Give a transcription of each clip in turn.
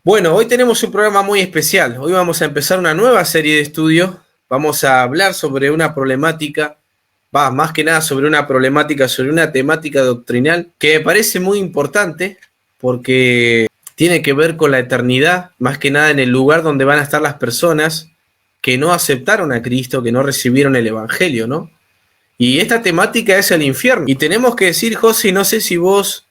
Bueno, hoy tenemos un programa muy especial. Hoy vamos a empezar una nueva serie de estudios. Vamos a hablar sobre una problemática, más que nada sobre una problemática, sobre una temática doctrinal que me parece muy importante porque tiene que ver con la eternidad, más que nada en el lugar donde van a estar las personas que no aceptaron a Cristo, que no recibieron el Evangelio, ¿no? Y esta temática es el infierno. Y tenemos que decir, José, no sé si vos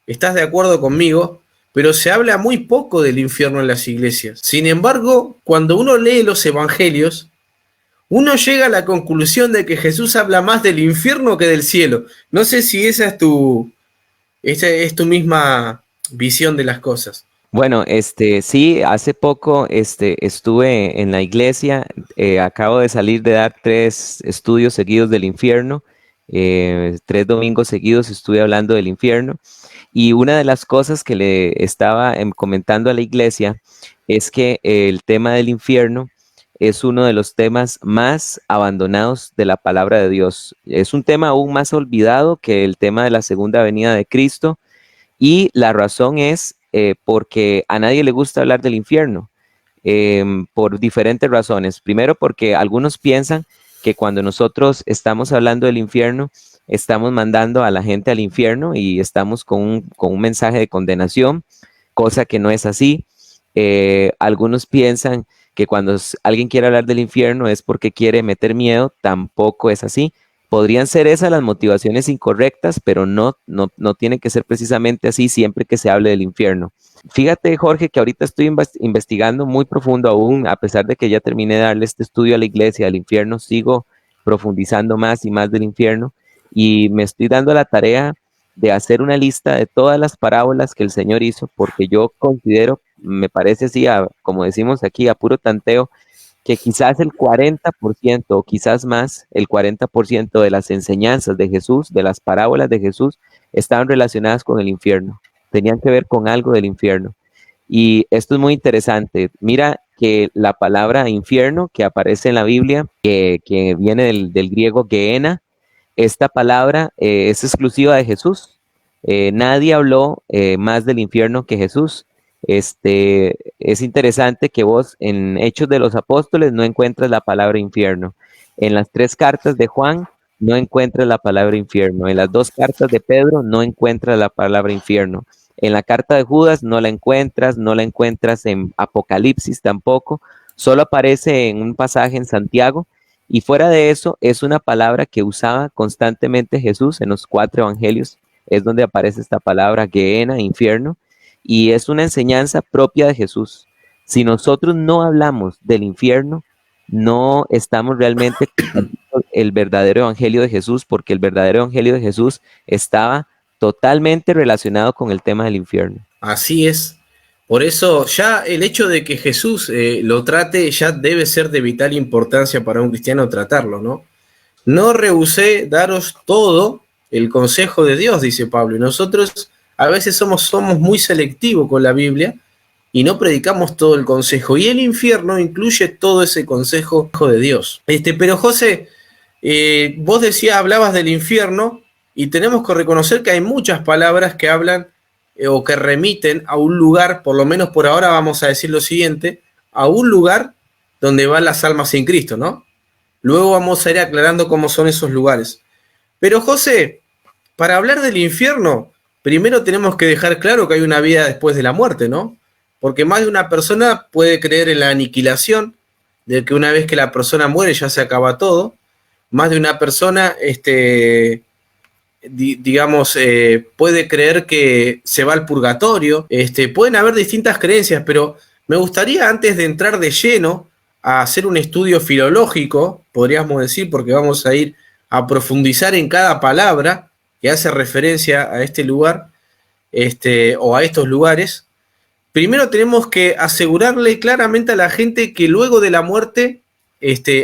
estás de acuerdo conmigo, pero se habla muy poco del infierno en las iglesias. Sin embargo, cuando uno lee los evangelios, uno llega a la conclusión de que Jesús habla más del infierno que del cielo. No sé si esa es tu misma visión de las cosas. Bueno, sí, hace poco estuve en la iglesia, acabo de salir de dar 3 estudios seguidos del infierno, 3 domingos seguidos estuve hablando del infierno, y una de las cosas que le estaba comentando a la iglesia es que el tema del infierno es uno de los temas más abandonados de la palabra de Dios. Es un tema aún más olvidado que el tema de la segunda venida de Cristo. Y la razón es porque a nadie le gusta hablar del infierno, por diferentes razones. Primero, porque algunos piensan que cuando nosotros estamos hablando del infierno, estamos mandando a la gente al infierno y estamos con un mensaje de condenación, cosa que no es así. Algunos piensan que cuando alguien quiere hablar del infierno es porque quiere meter miedo, tampoco es así. Podrían ser esas las motivaciones incorrectas, pero no tiene que ser precisamente así siempre que se hable del infierno. Fíjate, Jorge, que ahorita estoy investigando muy profundo aún, a pesar de que ya terminé de darle este estudio a la iglesia del infierno, sigo profundizando más y más del infierno y me estoy dando la tarea de hacer una lista de todas las parábolas que el Señor hizo, porque yo considero, me parece así, como decimos aquí, a puro tanteo, que quizás el 40% o quizás más, el 40% de las enseñanzas de Jesús, de las parábolas de Jesús, estaban relacionadas con el infierno, tenían que ver con algo del infierno. Y esto es muy interesante. Mira que la palabra infierno que aparece en la Biblia, que viene del griego Gehenna, esta palabra es exclusiva de Jesús. Nadie habló más del infierno que Jesús. Es interesante que vos en Hechos de los Apóstoles no encuentras la palabra infierno. En las 3 cartas de Juan no encuentras la palabra infierno. En las 2 cartas de Pedro no encuentras la palabra infierno. En la carta de Judas no la encuentras, no la encuentras en Apocalipsis tampoco. Solo aparece en un pasaje en Santiago. Y fuera de eso, es una palabra que usaba constantemente Jesús en los 4 evangelios. Es donde aparece esta palabra, Gehenna, infierno, y es una enseñanza propia de Jesús. Si nosotros no hablamos del infierno, no estamos realmente compartiendo el verdadero evangelio de Jesús, porque el verdadero evangelio de Jesús estaba totalmente relacionado con el tema del infierno. Así es. Por eso ya el hecho de que Jesús lo trate ya debe ser de vital importancia para un cristiano tratarlo, ¿no? No rehusé daros todo el consejo de Dios, dice Pablo. Y nosotros a veces somos muy selectivos con la Biblia y no predicamos todo el consejo. Y el infierno incluye todo ese consejo de Dios. Pero José, vos decías, hablabas del infierno y tenemos que reconocer que hay muchas palabras que hablan o que remiten a un lugar, por lo menos por ahora vamos a decir lo siguiente, a un lugar donde van las almas sin Cristo, ¿no? Luego vamos a ir aclarando cómo son esos lugares. Pero José, para hablar del infierno, primero tenemos que dejar claro que hay una vida después de la muerte, ¿no? Porque más de una persona puede creer en la aniquilación, de que una vez que la persona muere ya se acaba todo. Más de una persona, puede creer que se va al purgatorio. Pueden haber distintas creencias, pero me gustaría antes de entrar de lleno a hacer un estudio filológico, podríamos decir, porque vamos a ir a profundizar en cada palabra que hace referencia a este lugar, o a estos lugares. Primero tenemos que asegurarle claramente a la gente que luego de la muerte,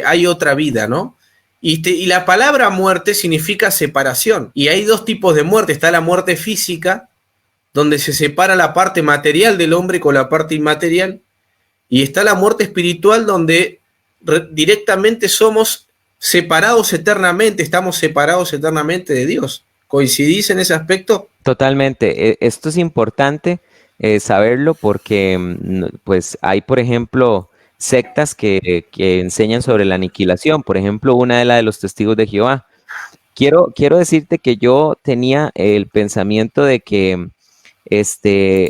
hay otra vida, ¿no? Y la palabra muerte significa separación. Y hay 2 tipos de muerte. Está la muerte física, donde se separa la parte material del hombre con la parte inmaterial. Y está la muerte espiritual, donde directamente somos separados eternamente, estamos separados eternamente de Dios. ¿Coincidís en ese aspecto? Totalmente. Esto es importante saberlo porque pues hay, por ejemplo, sectas que enseñan sobre la aniquilación. Por ejemplo, una de las de los testigos de Jehová. Quiero decirte que yo tenía el pensamiento de que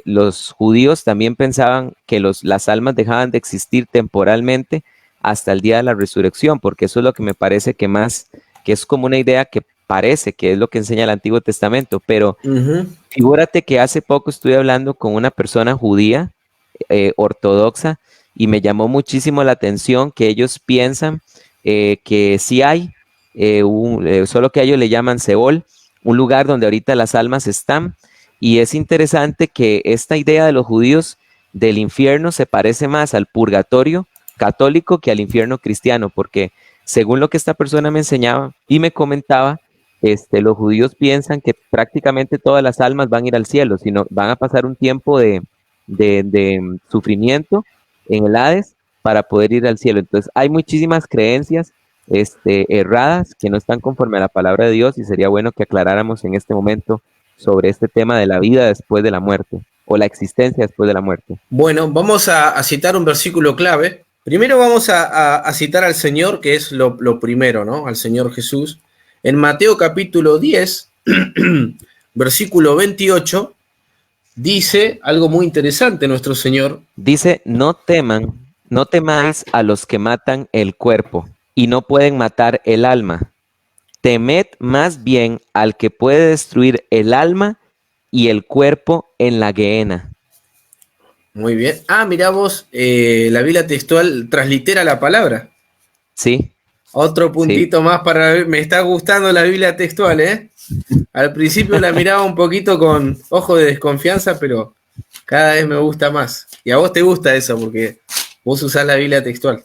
los judíos también pensaban que las almas dejaban de existir temporalmente hasta el día de la resurrección, porque eso es lo que me parece que es como una idea que parece que es lo que enseña el Antiguo Testamento, pero figúrate que hace poco estuve hablando con una persona judía ortodoxa y me llamó muchísimo la atención que ellos piensan que sí hay, solo que a ellos le llaman Seol, un lugar donde ahorita las almas están. Y es interesante que esta idea de los judíos del infierno se parece más al purgatorio católico que al infierno cristiano, porque según lo que esta persona me enseñaba y me comentaba, los judíos piensan que prácticamente todas las almas van a ir al cielo, sino van a pasar un tiempo de sufrimiento en el Hades para poder ir al cielo. Entonces hay muchísimas creencias erradas que no están conforme a la palabra de Dios y sería bueno que aclaráramos en este momento sobre este tema de la vida después de la muerte o la existencia después de la muerte. Bueno, vamos a citar un versículo clave. Primero vamos a citar al Señor, que es lo primero, ¿no? Al Señor Jesús. En Mateo capítulo 10, versículo 28, dice algo muy interesante nuestro Señor. Dice, no temáis a los que matan el cuerpo y no pueden matar el alma. Temed más bien al que puede destruir el alma y el cuerpo en la gehenna. Muy bien. Mirá vos, la Biblia textual translitera la palabra. Sí. Otro puntito más para ver. Me está gustando la Biblia textual, ¿eh? Al principio la miraba un poquito con ojo de desconfianza, pero cada vez me gusta más. Y a vos te gusta eso, porque vos usás la Biblia textual.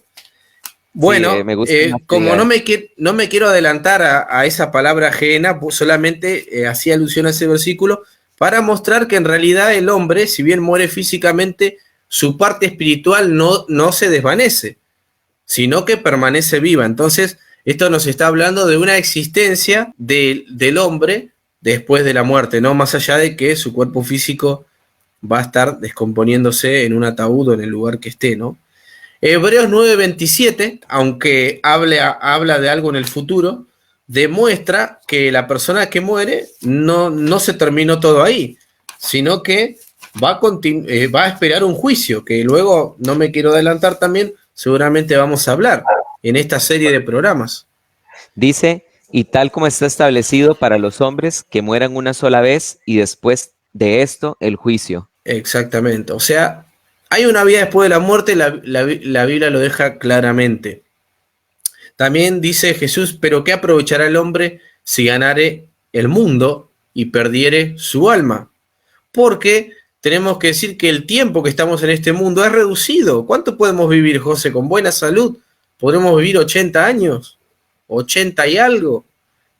Bueno, sí, me gusta como no me quiero adelantar a esa palabra gehenna, pues solamente hacía alusión a ese versículo para mostrar que en realidad el hombre, si bien muere físicamente, su parte espiritual no se desvanece, sino que permanece viva. Entonces, esto nos está hablando de una existencia del hombre después de la muerte, no más allá de que su cuerpo físico va a estar descomponiéndose en un ataúd o en el lugar que esté, ¿no? Hebreos 9:27, aunque habla de algo en el futuro, demuestra que la persona que muere no se terminó todo ahí, sino que va a esperar un juicio, que luego, no me quiero adelantar también, seguramente vamos a hablar en esta serie de programas. Dice, y tal como está establecido para los hombres que mueran una sola vez y después de esto el juicio. Exactamente, o sea, hay una vida después de la muerte, la Biblia lo deja claramente. También dice Jesús, pero ¿qué aprovechará el hombre si ganare el mundo y perdiere su alma? Porque tenemos que decir que el tiempo que estamos en este mundo es reducido. ¿Cuánto podemos vivir, José? Con buena salud, ¿podremos vivir 80 años? 80 y algo.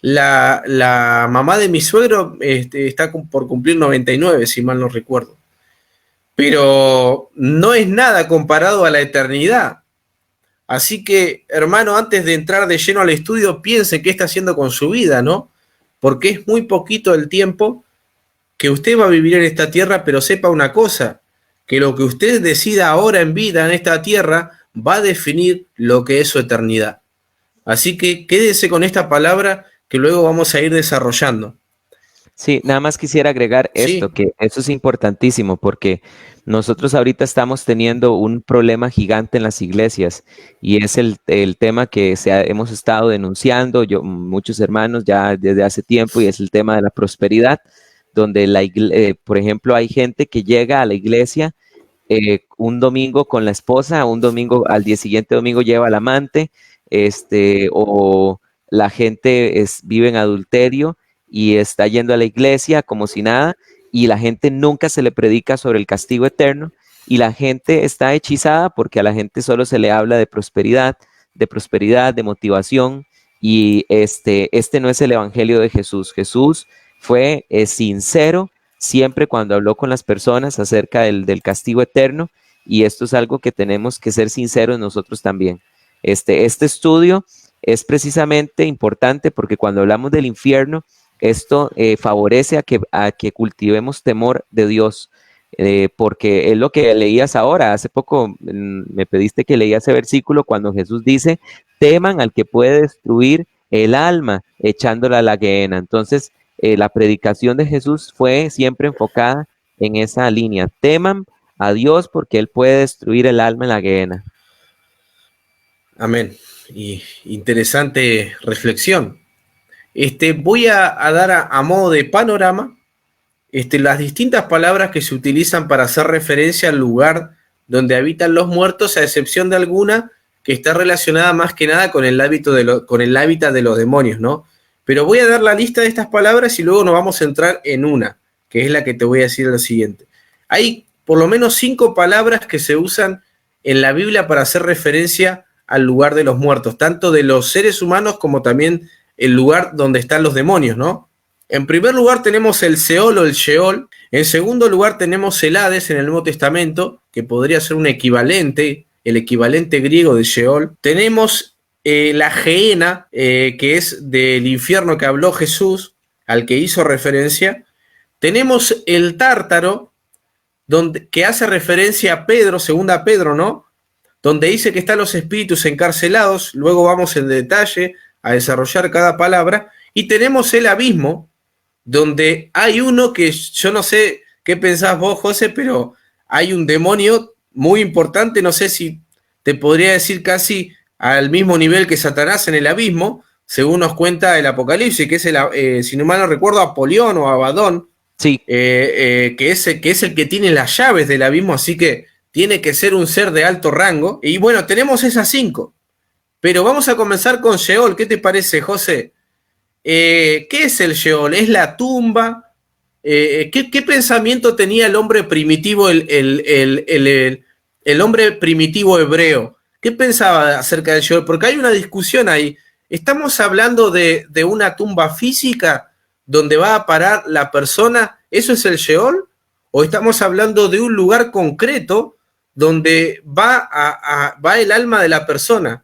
La mamá de mi suegro está por cumplir 99, si mal no recuerdo. Pero no es nada comparado a la eternidad. Así que, hermano, antes de entrar de lleno al estudio, piense qué está haciendo con su vida, ¿no? Porque es muy poquito el tiempo que usted va a vivir en esta tierra, pero sepa una cosa, que lo que usted decida ahora en vida en esta tierra va a definir lo que es su eternidad. Así que quédese con esta palabra que luego vamos a ir desarrollando. Sí, nada más quisiera agregar esto, Sí. que eso es importantísimo porque nosotros ahorita estamos teniendo un problema gigante en las iglesias y es el tema que hemos estado denunciando, muchos hermanos ya desde hace tiempo, y es el tema de la prosperidad, donde por ejemplo hay gente que llega a la iglesia un domingo con la esposa, un domingo al día siguiente domingo lleva al amante, o la gente vive en adulterio y está yendo a la iglesia como si nada, y la gente nunca se le predica sobre el castigo eterno, y la gente está hechizada porque a la gente solo se le habla de prosperidad, de motivación, y este no es el evangelio de Jesús. Jesús fue sincero siempre cuando habló con las personas acerca del castigo eterno, y esto es algo que tenemos que ser sinceros nosotros también. Este estudio es precisamente importante porque cuando hablamos del infierno, esto favorece a que cultivemos temor de Dios, porque es lo que leías ahora. Hace poco me pediste que leía ese versículo cuando Jesús dice, teman al que puede destruir el alma echándola a la gehenna. Entonces, la predicación de Jesús fue siempre enfocada en esa línea. Teman a Dios porque Él puede destruir el alma en la gehenna. Amén. Y interesante reflexión. Voy a dar a modo de panorama las distintas palabras que se utilizan para hacer referencia al lugar donde habitan los muertos, a excepción de alguna que está relacionada más que nada con el hábitat de los demonios, ¿no? Pero voy a dar la lista de estas palabras y luego nos vamos a entrar en una, que es la que te voy a decir lo siguiente. Hay por lo menos 5 palabras que se usan en la Biblia para hacer referencia al lugar de los muertos, tanto de los seres humanos como también el lugar donde están los demonios, ¿no? En primer lugar tenemos el Seol o el Sheol. En segundo lugar tenemos el Hades en el Nuevo Testamento, que podría ser un equivalente, el equivalente griego de Sheol. Tenemos la Gehenna, que es del infierno que habló Jesús, al que hizo referencia. Tenemos el Tártaro, que hace referencia a Pedro, segunda Pedro, ¿no? Donde dice que están los espíritus encarcelados. Luego vamos en detalle a desarrollar cada palabra. Y tenemos el abismo, donde hay uno que yo no sé qué pensás vos, José, pero hay un demonio muy importante, no sé si te podría decir casi al mismo nivel que Satanás en el abismo, según nos cuenta el Apocalipsis, que es si no mal no recuerdo, Apolión o Abadón, sí. Que es el que tiene las llaves del abismo, así que tiene que ser un ser de alto rango. Y bueno, tenemos esas 5, pero vamos a comenzar con Sheol. ¿Qué te parece, José? ¿Qué es el Sheol? ¿Es la tumba? ¿Qué pensamiento tenía el hombre primitivo, el hombre primitivo hebreo? ¿Qué pensaba acerca del Sheol? Porque hay una discusión ahí. ¿Estamos hablando de una tumba física donde va a parar la persona? ¿Eso es el Sheol? ¿O estamos hablando de un lugar concreto donde va el alma de la persona,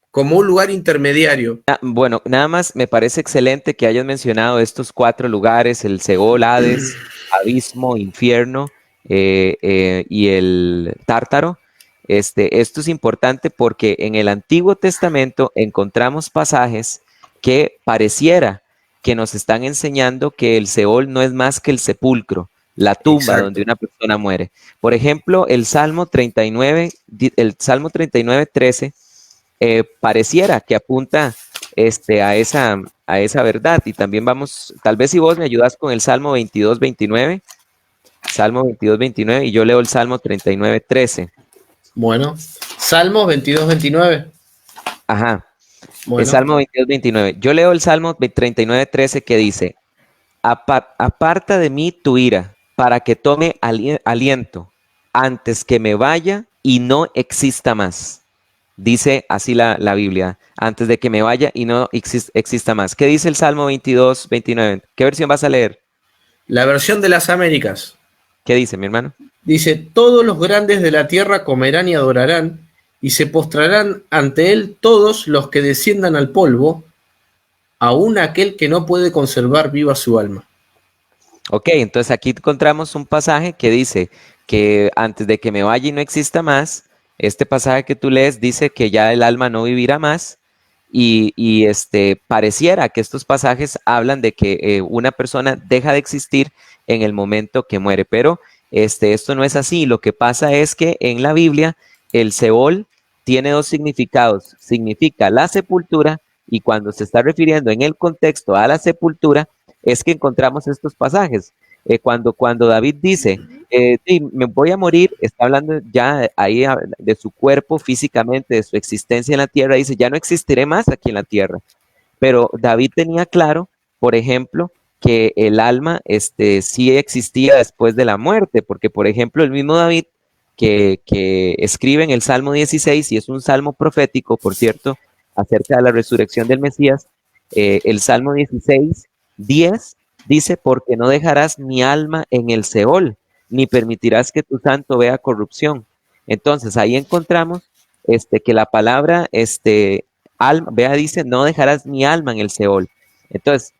como un lugar intermediario? Bueno, nada más me parece excelente que hayas mencionado estos 4 lugares, el Seol, Hades, abismo, infierno y el Tártaro. Esto es importante porque en el Antiguo Testamento encontramos pasajes que pareciera que nos están enseñando que el Seol no es más que el sepulcro, la tumba. Exacto. Donde una persona muere. Por ejemplo, el Salmo 39, 13, pareciera que apunta a esa verdad. Y también vamos, tal vez si vos me ayudas con el Salmo 22, 29, y yo leo el Salmo 39, 13. Bueno, Salmo 22, 29. Ajá, bueno. El Salmo 22, 29. Yo leo el Salmo 39, 13 que dice, aparta de mí tu ira, para que tome aliento, antes que me vaya y no exista más. Dice así la Biblia, antes de que me vaya y no exista más. ¿Qué dice el Salmo 22, 29? ¿Qué versión vas a leer? La versión de las Américas. ¿Qué dice, mi hermano? Dice, todos los grandes de la tierra comerán y adorarán, y se postrarán ante él todos los que desciendan al polvo, aun aquel que no puede conservar viva su alma. Ok, entonces aquí encontramos un pasaje que dice que antes de que me vaya y no exista más, este pasaje que tú lees dice que ya el alma no vivirá más y pareciera que estos pasajes hablan de que una persona deja de existir en el momento que muere, pero esto no es así. Lo que pasa es que en la Biblia el Seol tiene 2 significados. Significa la sepultura y cuando se está refiriendo en el contexto a la sepultura es que encontramos estos pasajes. Cuando David dice, me voy a morir, está hablando ya ahí de su cuerpo físicamente, de su existencia en la tierra, dice, ya no existiré más aquí en la tierra. Pero David tenía claro, por ejemplo, que el alma sí existía después de la muerte, porque por ejemplo el mismo David que escribe en el Salmo 16, y es un salmo profético, por cierto, acerca de la resurrección del Mesías, el Salmo 16, 10, dice, porque no dejarás mi alma en el Seol, ni permitirás que tu santo vea corrupción. Entonces ahí encontramos que la palabra alma, vea, dice, no dejarás mi alma en el Seol. Entonces,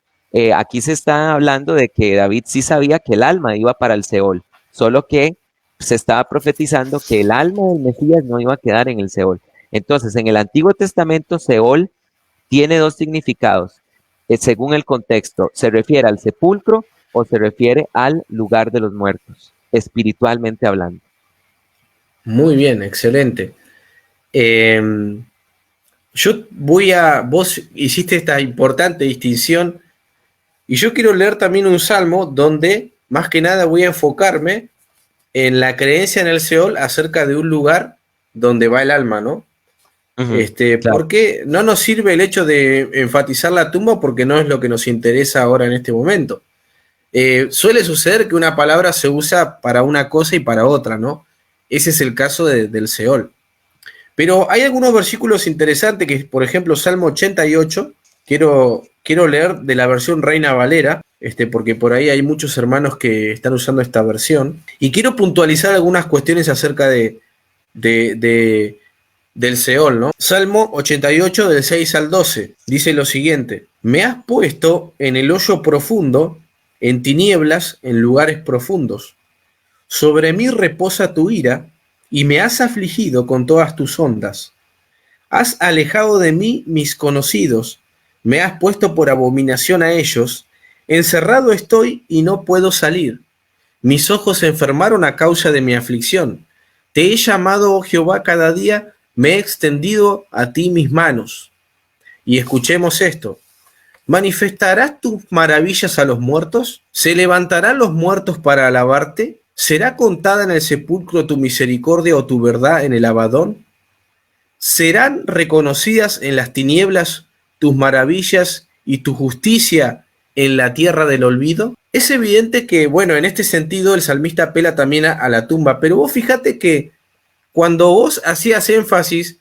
aquí se está hablando de que David sí sabía que el alma iba para el Seol, solo que se estaba profetizando que el alma del Mesías no iba a quedar en el Seol. Entonces, en el Antiguo Testamento, Seol tiene dos significados, según el contexto. ¿Se refiere al sepulcro o se refiere al lugar de los muertos, espiritualmente hablando? Muy bien, excelente. Vos hiciste esta importante distinción y yo quiero leer también un salmo donde más que nada voy a enfocarme en la creencia en el Seol acerca de un lugar donde va el alma, ¿no? Claro. Porque no nos sirve el hecho de enfatizar la tumba porque no es lo que nos interesa ahora en este momento. Suele suceder que una palabra se usa para una cosa y para otra, ¿no? Ese es el caso del Seol. Pero hay algunos versículos interesantes que, por ejemplo, Salmo 88, quiero leer de la versión Reina Valera, porque por ahí hay muchos hermanos que están usando esta versión, y quiero puntualizar algunas cuestiones acerca del Seol, ¿no? Salmo 88, del 6 al 12, dice lo siguiente: me has puesto en el hoyo profundo, en tinieblas, en lugares profundos. Sobre mí reposa tu ira, y me has afligido con todas tus ondas. Has alejado de mí mis conocidos, me has puesto por abominación a ellos. Encerrado estoy y no puedo salir. Mis ojos se enfermaron a causa de mi aflicción. Te he llamado, oh Jehová, cada día, me he extendido a ti mis manos. Y escuchemos esto: ¿manifestarás tus maravillas a los muertos? ¿Se levantarán los muertos para alabarte? ¿Será contada en el sepulcro tu misericordia o tu verdad en el Abadón? ¿Serán reconocidas en las tinieblas tus maravillas y tu justicia en la tierra del olvido? Es evidente que, bueno, en este sentido el salmista apela también a la tumba, pero vos fíjate que cuando vos hacías énfasis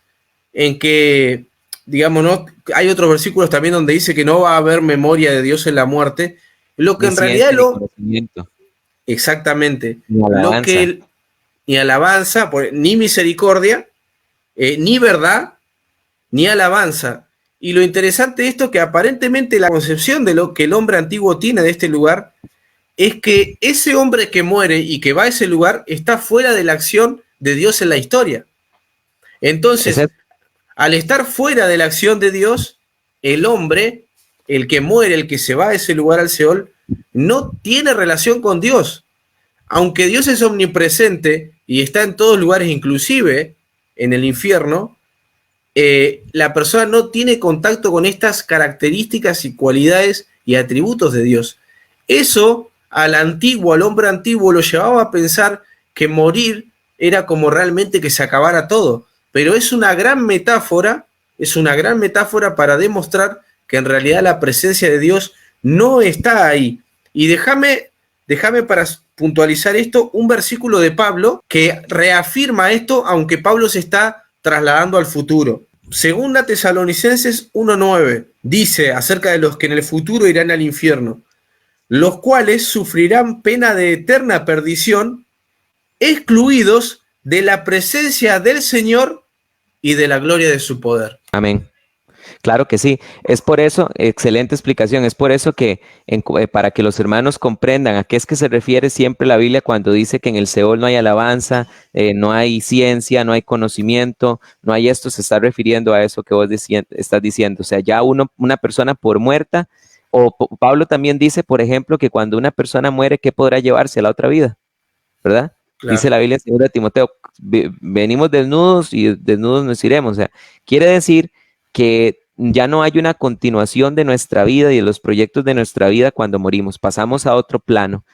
en que, digamos, ¿no? Hay otros versículos también donde dice que no va a haber memoria de Dios en la muerte, lo que en realidad exactamente, lo que ni alabanza, ni misericordia, ni verdad, ni alabanza. Y lo interesante de esto es que aparentemente la concepción de lo que el hombre antiguo tiene de este lugar es que ese hombre que muere y que va a ese lugar está fuera de la acción de Dios en la historia. Entonces, al estar fuera de la acción de Dios, el hombre, el que muere, el que se va a ese lugar al Seol, no tiene relación con Dios. Aunque Dios es omnipresente y está en todos lugares, inclusive en el infierno, la persona no tiene contacto con estas características y cualidades y atributos de Dios. Eso al hombre antiguo, lo llevaba a pensar que morir era como realmente que se acabara todo. Pero es una gran metáfora para demostrar que en realidad la presencia de Dios no está ahí. Y déjame para puntualizar esto, un versículo de Pablo que reafirma esto, aunque Pablo se está trasladando al futuro. Segunda Tesalonicenses 1:9 dice acerca de los que en el futuro irán al infierno, los cuales sufrirán pena de eterna perdición, excluidos de la presencia del Señor y de la gloria de su poder. Amén. Claro que sí, es por eso, excelente explicación, es por eso que para que los hermanos comprendan a qué es que se refiere siempre la Biblia cuando dice que en el Seol no hay alabanza, no hay ciencia, no hay conocimiento, no hay esto, se está refiriendo a eso que vos estás diciendo, o sea, ya una persona por muerta, o Pablo también dice, por ejemplo, que cuando una persona muere, ¿qué podrá llevarse a la otra vida? ¿Verdad? Claro. Dice la Biblia en 2 Timoteo, venimos desnudos y desnudos nos iremos, o sea, quiere decir que ya no hay una continuación de nuestra vida y de los proyectos de nuestra vida cuando morimos, pasamos a otro plano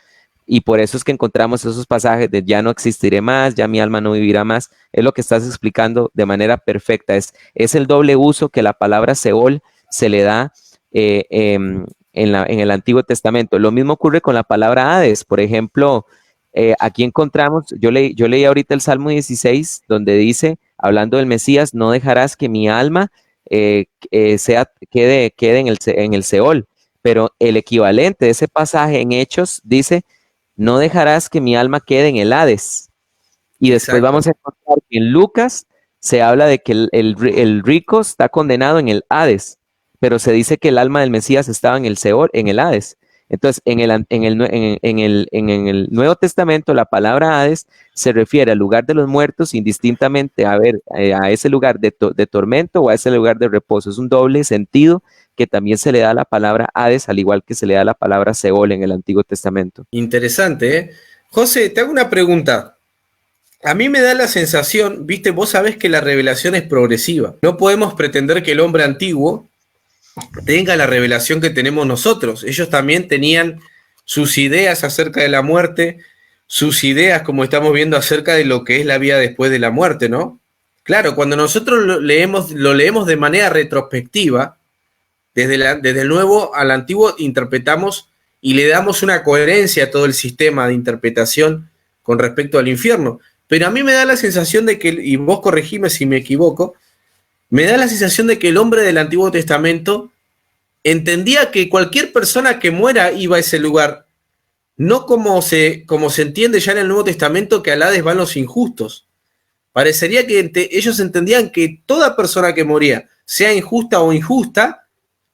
y por eso es que encontramos esos pasajes de ya no existiré más, ya mi alma no vivirá más, es lo que estás explicando de manera perfecta, es el doble uso que la palabra Seol se le da en el Antiguo Testamento. Lo mismo ocurre con la palabra Hades, por ejemplo, aquí encontramos, yo leí ahorita el Salmo 16 donde dice, hablando del Mesías, no dejarás que mi alma quede en el Seol, pero el equivalente de ese pasaje en Hechos dice, no dejarás que mi alma quede en el Hades. Y después vamos a encontrar que en Lucas se habla de que el rico está condenado en el Hades, pero se dice que el alma del Mesías estaba en el Seol, en el Hades. Entonces, en el Nuevo Testamento, la palabra Hades se refiere al lugar de los muertos, indistintamente a ese lugar de tormento o a ese lugar de reposo. Es un doble sentido que también se le da a la palabra Hades, al igual que se le da la palabra Seol en el Antiguo Testamento. Interesante, ¿eh? José, te hago una pregunta. A mí me da la sensación, viste, vos sabés que la revelación es progresiva. No podemos pretender que el hombre antiguo tenga la revelación que tenemos nosotros. Ellos también tenían sus ideas acerca de la muerte, sus ideas, como estamos viendo, acerca de lo que es la vida después de la muerte, ¿no? Claro, cuando nosotros lo leemos de manera retrospectiva, desde el nuevo al antiguo interpretamos y le damos una coherencia a todo el sistema de interpretación con respecto al infierno. Pero a mí me da la sensación de que, y vos corregime si me equivoco, me da la sensación de que el hombre del Antiguo Testamento entendía que cualquier persona que muera iba a ese lugar, no como se entiende ya en el Nuevo Testamento que al Hades van los injustos. Parecería que ellos entendían que toda persona que moría, sea injusta o injusta,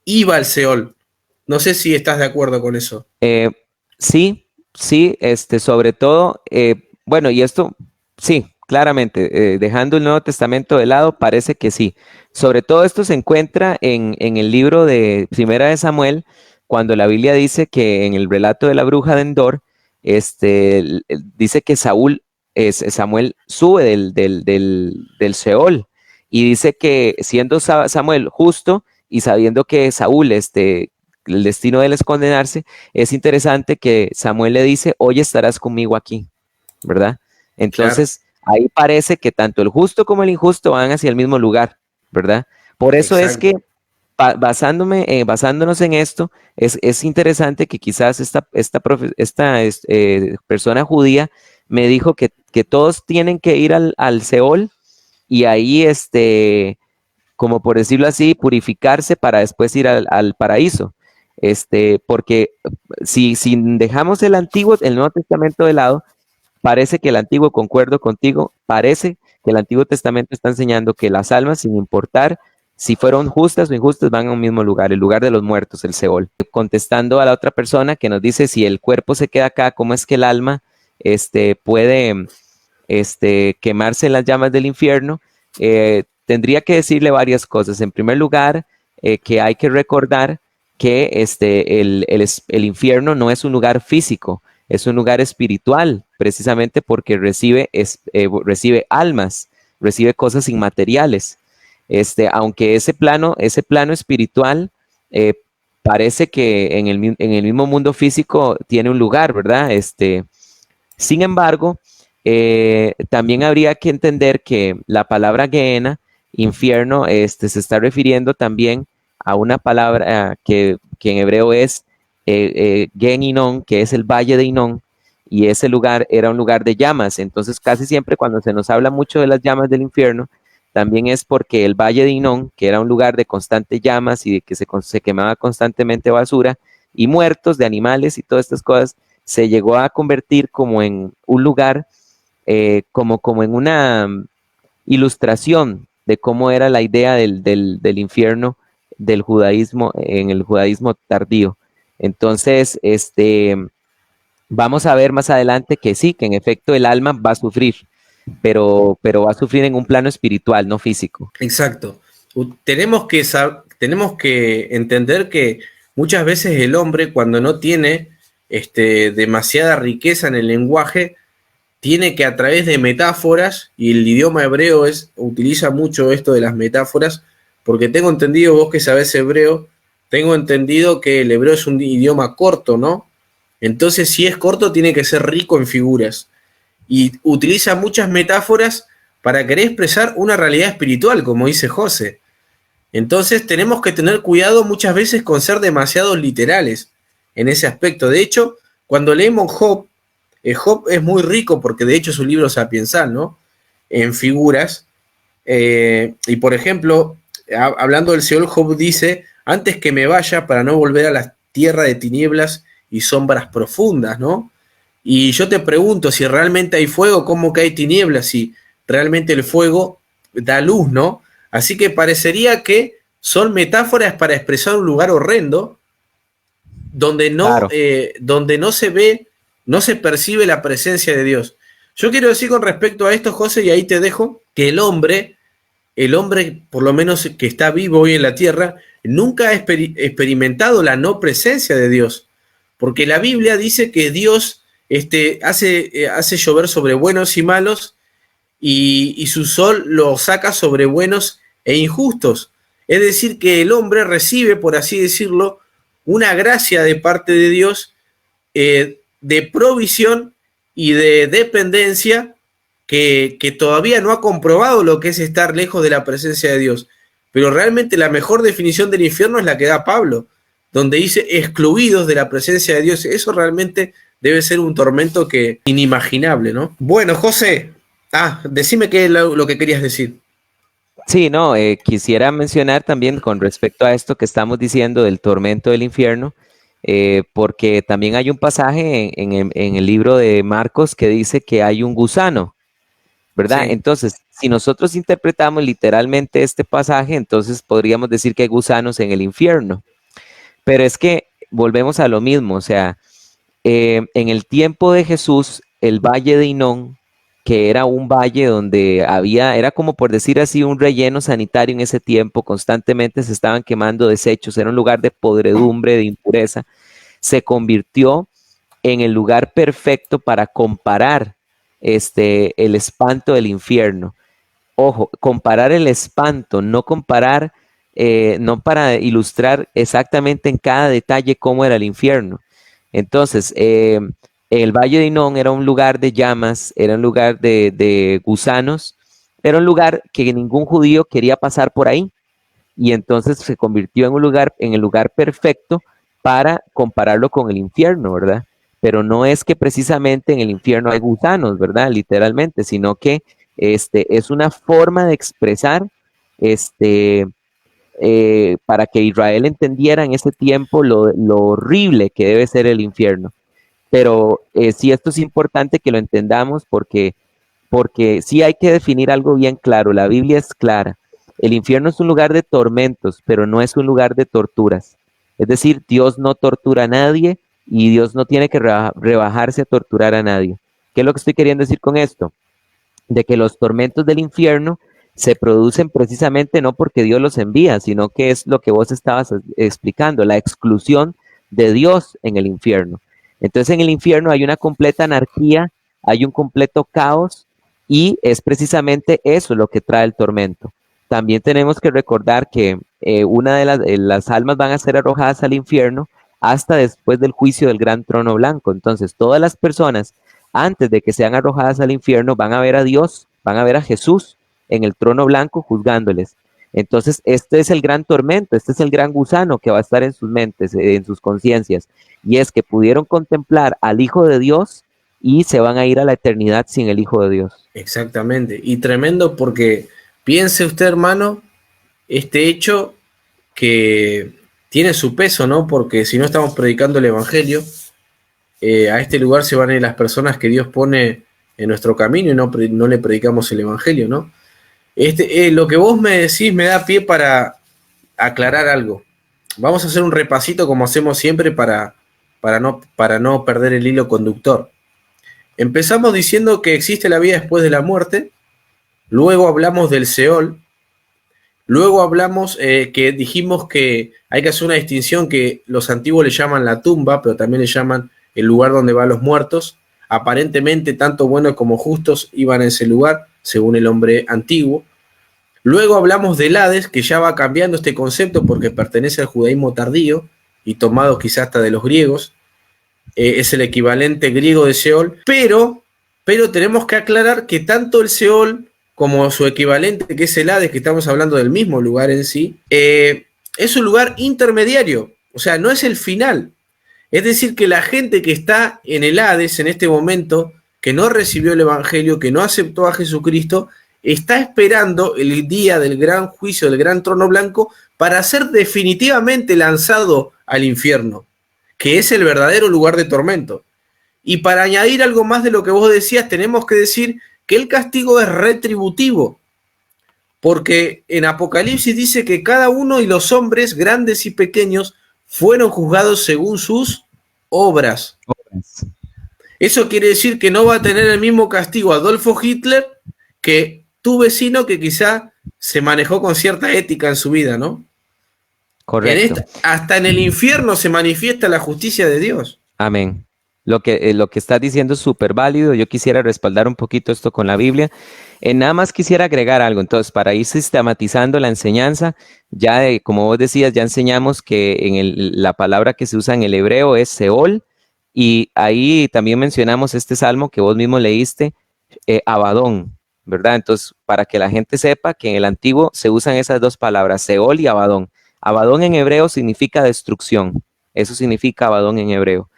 iba al Seol. No sé si estás de acuerdo con eso. Sí, sobre todo, bueno, y esto, sí, claramente, dejando el Nuevo Testamento de lado, parece que sí. Sobre todo esto se encuentra en el libro de Primera de Samuel, cuando la Biblia dice que en el relato de la bruja de Endor, dice que Samuel sube del Seol, y dice que siendo Samuel justo y sabiendo que Saúl, el destino de él es condenarse, es interesante que Samuel le dice, hoy estarás conmigo aquí, ¿verdad? Entonces, claro, ahí parece que tanto el justo como el injusto van hacia el mismo lugar, ¿verdad? Por eso es que, basándonos en esto, es interesante que quizás esta persona judía me dijo que todos tienen que ir al Seol y ahí, como por decirlo así, purificarse para después ir al paraíso. Porque si dejamos el Nuevo Testamento de lado, parece que el Antiguo, concuerdo contigo, parece que el Antiguo Testamento está enseñando que las almas, sin importar si fueron justas o injustas, van a un mismo lugar, el lugar de los muertos, el Seol. Contestando a la otra persona que nos dice, si el cuerpo se queda acá, ¿cómo es que el alma puede quemarse en las llamas del infierno? Tendría que decirle varias cosas. En primer lugar, que hay que recordar que el infierno no es un lugar físico, es un lugar espiritual, precisamente porque recibe almas, recibe cosas inmateriales. Aunque ese plano espiritual parece que en el mismo mundo físico tiene un lugar, ¿verdad? Sin embargo, también habría que entender que la palabra Gehenna, infierno, se está refiriendo también a una palabra que en hebreo es Gen Inon, que es el valle de Inon, y ese lugar era un lugar de llamas. Entonces, casi siempre cuando se nos habla mucho de las llamas del infierno, también es porque el valle de Inon, que era un lugar de constantes llamas y de que se quemaba constantemente basura y muertos de animales y todas estas cosas, se llegó a convertir como en un lugar, como en una ilustración de cómo era la idea del infierno del judaísmo, en el judaísmo tardío. Entonces, vamos a ver más adelante que sí, que en efecto el alma va a sufrir, pero va a sufrir en un plano espiritual, no físico. Exacto. Tenemos que entender que muchas veces el hombre, cuando no tiene demasiada riqueza en el lenguaje, tiene que, a través de metáforas, y el idioma hebreo utiliza mucho esto de las metáforas, porque tengo entendido, vos que sabés hebreo, tengo entendido que el hebreo es un idioma corto, ¿no? Entonces, si es corto, tiene que ser rico en figuras. Y utiliza muchas metáforas para querer expresar una realidad espiritual, como dice José. Entonces, tenemos que tener cuidado muchas veces con ser demasiado literales en ese aspecto. De hecho, cuando leemos Job, Job es muy rico, porque de hecho es un libro sapiensal, ¿no? En figuras. Y por ejemplo, hablando del Seol, Job dice, antes que me vaya para no volver a la tierra de tinieblas y sombras profundas, ¿no? Y yo te pregunto, si realmente hay fuego, ¿cómo que hay tinieblas? Si realmente el fuego da luz, ¿no? Así que parecería que son metáforas para expresar un lugar horrendo, Claro. donde no se ve, no se percibe la presencia de Dios. Yo quiero decir con respecto a esto, José, y ahí te dejo, que el hombre, por lo menos que está vivo hoy en la tierra, nunca ha experimentado la no presencia de Dios. Porque la Biblia dice que Dios hace llover sobre buenos y malos, y su sol lo saca sobre buenos e injustos. Es decir, que el hombre recibe, por así decirlo, una gracia de parte de Dios, de provisión y de dependencia, que todavía no ha comprobado lo que es estar lejos de la presencia de Dios. Pero realmente la mejor definición del infierno es la que da Pablo, donde dice excluidos de la presencia de Dios. Eso realmente debe ser un tormento inimaginable, ¿no? Bueno, José, decime qué es lo que querías decir. Sí, no, quisiera mencionar también con respecto a esto que estamos diciendo del tormento del infierno, porque también hay un pasaje en el libro de Marcos que dice que hay un gusano, ¿verdad? Sí. Entonces, si nosotros interpretamos literalmente este pasaje, entonces podríamos decir que hay gusanos en el infierno. Pero es que volvemos a lo mismo, o sea, en el tiempo de Jesús, el valle de Hinón, que era un valle donde era como por decir así, un relleno sanitario en ese tiempo, constantemente se estaban quemando desechos, era un lugar de podredumbre, de impureza, se convirtió en el lugar perfecto para comparar el espanto del infierno. Ojo, comparar el espanto, no comparar, no para ilustrar exactamente en cada detalle cómo era el infierno. Entonces, el Valle de Hinón era un lugar de llamas, era un lugar de gusanos, era un lugar que ningún judío quería pasar por ahí, y entonces se convirtió en el lugar perfecto para compararlo con el infierno, ¿verdad? Pero no es que precisamente en el infierno hay gusanos, ¿verdad? Literalmente, sino que es una forma de expresar para que Israel entendiera en ese tiempo lo horrible que debe ser el infierno. Pero sí, esto es importante que lo entendamos porque sí hay que definir algo bien claro. La Biblia es clara. El infierno es un lugar de tormentos, pero no es un lugar de torturas. Es decir, Dios no tortura a nadie y Dios no tiene que rebajarse a torturar a nadie. ¿Qué es lo que estoy queriendo decir con esto? De que los tormentos del infierno se producen precisamente no porque Dios los envía, sino que es lo que vos estabas explicando, la exclusión de Dios en el infierno. Entonces en el infierno hay una completa anarquía, hay un completo caos y es precisamente eso lo que trae el tormento. También tenemos que recordar que una de las almas van a ser arrojadas al infierno hasta después del juicio del gran trono blanco. Entonces todas las personas antes de que sean arrojadas al infierno van a ver a Dios, van a ver a Jesús en el trono blanco juzgándoles. Entonces, este es el gran tormento, este es el gran gusano que va a estar en sus mentes, en sus conciencias, y es que pudieron contemplar al Hijo de Dios y se van a ir a la eternidad sin el Hijo de Dios. Exactamente, y tremendo porque piense usted, hermano, este hecho que tiene su peso, ¿no? Porque si no estamos predicando el Evangelio, a este lugar se van a ir las personas que Dios pone en nuestro camino y no le predicamos el Evangelio, ¿no? Lo que vos me decís me da pie para aclarar algo. Vamos a hacer un repasito como hacemos siempre para no perder el hilo conductor. Empezamos diciendo que existe la vida después de la muerte, luego hablamos del Seol, luego hablamos que dijimos que hay que hacer una distinción que los antiguos le llaman la tumba, pero también le llaman el lugar donde van los muertos. Aparentemente tanto buenos como justos iban a ese lugar, según el hombre antiguo. Luego hablamos del Hades, que ya va cambiando este concepto porque pertenece al judaísmo tardío y tomado quizás hasta de los griegos. Es el equivalente griego de Seol, pero tenemos que aclarar que tanto el Seol como su equivalente, que es el Hades, que estamos hablando del mismo lugar en sí, es un lugar intermediario, o sea, no es el final. Es decir, que la gente que está en el Hades en este momento, que no recibió el Evangelio, que no aceptó a Jesucristo, está esperando el día del gran juicio, del gran trono blanco, para ser definitivamente lanzado al infierno, que es el verdadero lugar de tormento. Y para añadir algo más de lo que vos decías, tenemos que decir que el castigo es retributivo, porque en Apocalipsis dice que cada uno y los hombres, grandes y pequeños, fueron juzgados según sus obras. Eso quiere decir que no va a tener el mismo castigo Adolfo Hitler que tu vecino que quizá se manejó con cierta ética en su vida, ¿no? Correcto. Hasta en el infierno se manifiesta la justicia de Dios. Amén. Lo que estás diciendo es súper válido. Yo quisiera respaldar un poquito esto con la Biblia. Nada más quisiera agregar algo. Entonces, para ir sistematizando la enseñanza, ya como vos decías, ya enseñamos que la palabra que se usa en el hebreo es Seol, y ahí también mencionamos este salmo que vos mismo leíste, Abadón, ¿verdad? Entonces, para que la gente sepa que en el antiguo se usan esas dos palabras, Seol y Abadón. Abadón en hebreo significa destrucción. Eso significa Abadón en hebreo.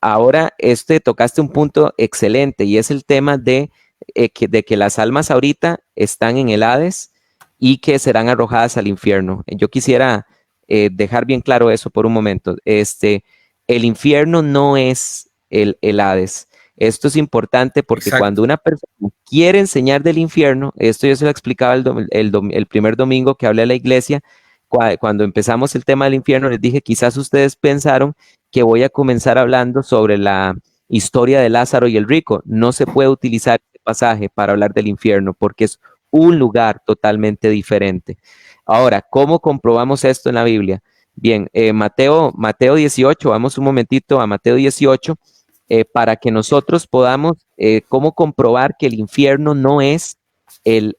Ahora, tocaste un punto excelente, y es el tema de que las almas ahorita están en el Hades y que serán arrojadas al infierno. Yo quisiera dejar bien claro eso por un momento. El infierno no es el Hades. Esto es importante porque Exacto. Cuando una persona quiere enseñar del infierno, esto yo se lo explicaba el primer domingo que hablé a la iglesia, cuando empezamos el tema del infierno, les dije, quizás ustedes pensaron que voy a comenzar hablando sobre la historia de Lázaro y el rico. No se puede utilizar este pasaje para hablar del infierno porque es un lugar totalmente diferente. Ahora, ¿cómo comprobamos esto en la Biblia? Bien, Mateo 18, vamos un momentito a Mateo 18, para que nosotros podamos cómo comprobar que el infierno no es el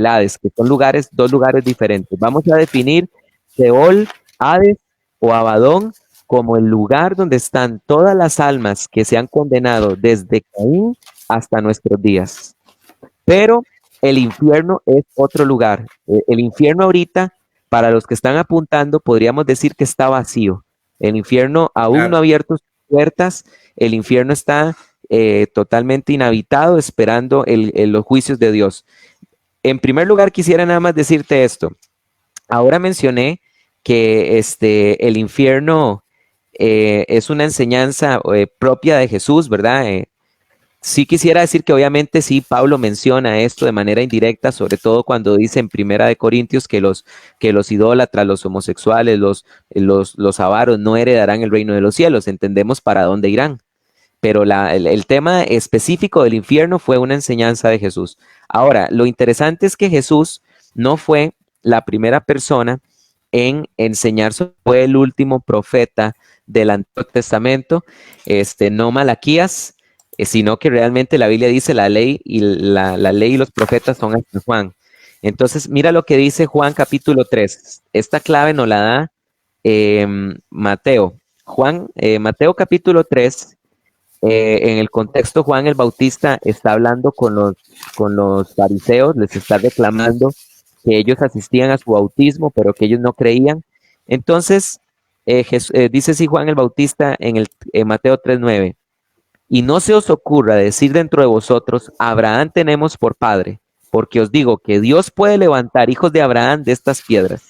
Hades, que son dos lugares diferentes. Vamos a definir Seol, Hades o Abadón como el lugar donde están todas las almas que se han condenado desde Caín hasta nuestros días. Pero el infierno es otro lugar. El infierno ahorita, para los que están apuntando, podríamos decir que está vacío. El infierno aún no ha abierto sus puertas. El infierno está totalmente inhabitado, esperando los juicios de Dios. En primer lugar, quisiera nada más decirte esto. Ahora mencioné que el infierno es una enseñanza propia de Jesús, ¿verdad? Sí quisiera decir que obviamente sí, Pablo menciona esto de manera indirecta, sobre todo cuando dice en Primera de Corintios que los idólatras, los homosexuales, los avaros no heredarán el reino de los cielos. Entendemos para dónde irán. Pero el tema específico del infierno fue una enseñanza de Jesús. Ahora, lo interesante es que Jesús no fue la primera persona en enseñar, fue el último profeta del Antiguo Testamento, no Malaquías, sino que realmente la Biblia dice la ley y los profetas son hasta Juan. Entonces, mira lo que dice Juan capítulo 3. Esta clave nos la da Mateo. Mateo capítulo 3, en el contexto, Juan el Bautista está hablando con los fariseos, les está reclamando que ellos asistían a su bautismo, pero que ellos no creían. Entonces, dice así Juan el Bautista en Mateo 3:9, y no se os ocurra decir dentro de vosotros, Abraham tenemos por padre, porque os digo que Dios puede levantar hijos de Abraham de estas piedras.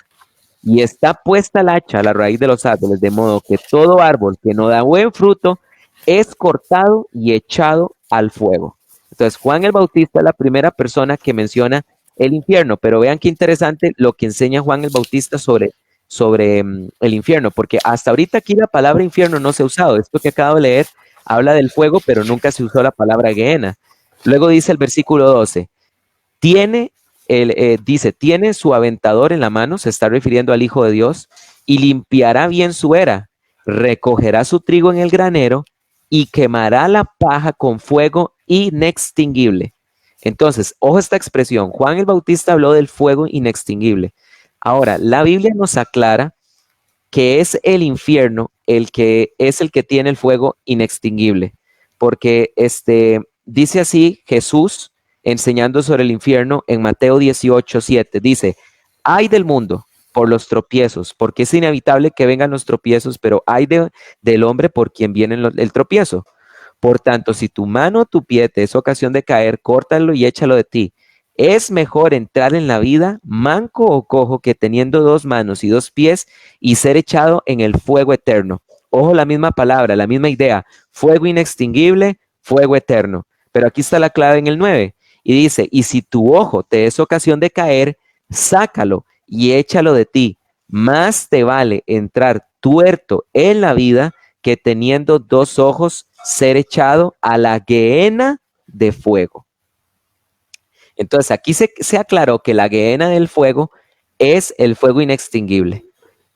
Y está puesta el hacha a la raíz de los árboles, de modo que todo árbol que no da buen fruto es cortado y echado al fuego. Entonces, Juan el Bautista es la primera persona que menciona el infierno, pero vean qué interesante lo que enseña Juan el Bautista sobre el infierno, porque hasta ahorita aquí la palabra infierno no se ha usado. Esto que acabo de leer habla del fuego, pero nunca se usó la palabra Gehenna. Luego dice el versículo 12, tiene su aventador en la mano, se está refiriendo al Hijo de Dios, y limpiará bien su era, recogerá su trigo en el granero y quemará la paja con fuego inextinguible. Entonces, ojo esta expresión, Juan el Bautista habló del fuego inextinguible. Ahora, la Biblia nos aclara que es el infierno el que tiene el fuego inextinguible, porque dice así Jesús enseñando sobre el infierno en Mateo 18:7, dice, ay del mundo por los tropiezos, porque es inevitable que vengan los tropiezos, pero ay del hombre por quien viene el tropiezo. Por tanto, si tu mano o tu pie te es ocasión de caer, córtalo y échalo de ti. Es mejor entrar en la vida manco o cojo que teniendo dos manos y dos pies y ser echado en el fuego eterno. Ojo, la misma palabra, la misma idea, fuego inextinguible, fuego eterno. Pero aquí está la clave en el 9 y dice, y si tu ojo te es ocasión de caer, sácalo y échalo de ti, más te vale entrar tuerto en la vida que teniendo 2 ojos ser echado a la gehenna de fuego. Entonces aquí se aclaró que la gehenna del fuego es el fuego inextinguible.